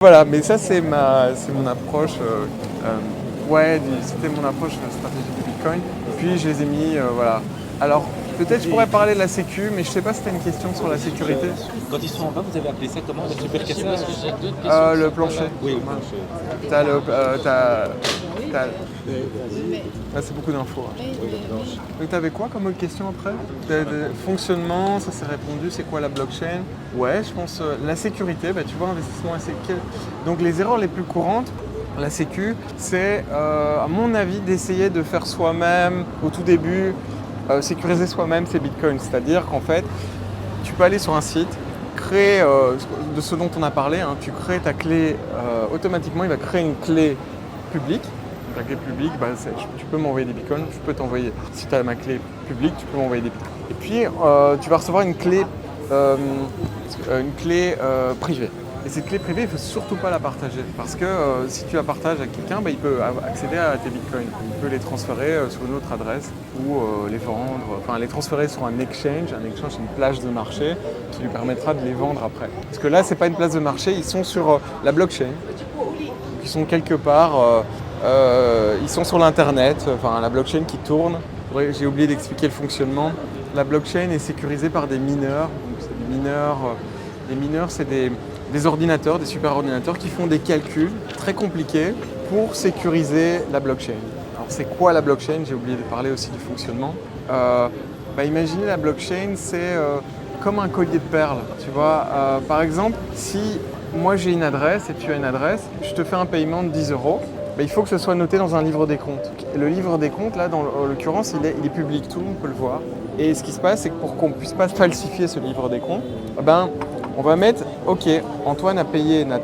Voilà, mais ça c'est mon approche. C'était mon approche stratégique du Bitcoin. Puis je les ai mis, voilà. Alors peut-être je pourrais parler de la sécu, mais je sais pas si tu as une question sur la sécurité. Quand ils sont en bas, vous avez appelé ça comment? Le super cassage? Le plancher. Oui, le plancher. C'est beaucoup d'infos. Hein. Oui, le plancher. Donc tu avais quoi comme autre question après? Fonctionnement, ça s'est répondu, c'est quoi la blockchain? Ouais, je pense la sécurité, tu vois, investissement assez. Donc les erreurs les plus courantes, la sécu, c'est à mon avis d'essayer de faire soi-même au tout début, sécuriser soi-même ses bitcoins. C'est-à-dire qu'en fait, tu peux aller sur un site, créer de ce dont on a parlé, hein, tu crées ta clé, automatiquement il va créer une clé publique. Donc la clé publique, tu peux m'envoyer des bitcoins, je peux t'envoyer, si tu as ma clé publique, tu peux m'envoyer des bitcoins. Et puis tu vas recevoir une clé privée. Et cette clé privée, il ne faut surtout pas la partager parce que si tu la partages à quelqu'un, il peut accéder à tes bitcoins. Il peut les transférer sur une autre adresse ou les vendre, les transférer sur un exchange. Un exchange, c'est une plage de marché qui lui permettra de les vendre après. Parce que là, ce n'est pas une place de marché, ils sont sur la blockchain. Donc, ils sont quelque part, ils sont sur l'internet, la blockchain qui tourne. J'ai oublié d'expliquer le fonctionnement. La blockchain est sécurisée par des mineurs. Donc, c'est des mineurs. Les mineurs, c'est des ordinateurs, des superordinateurs qui font des calculs très compliqués pour sécuriser la blockchain. Alors c'est quoi la blockchain? J'ai oublié de parler aussi du fonctionnement. Imaginez la blockchain, c'est comme un collier de perles. Tu vois, par exemple, si moi j'ai une adresse et tu as une adresse, je te fais un paiement de 10 €. Il faut que ce soit noté dans un livre des comptes. Et le livre des comptes, là, en l'occurrence, il est public, tout le monde peut le voir. Et ce qui se passe, c'est que pour qu'on ne puisse pas falsifier ce livre des comptes, on va mettre, OK, Antoine a payé Nathan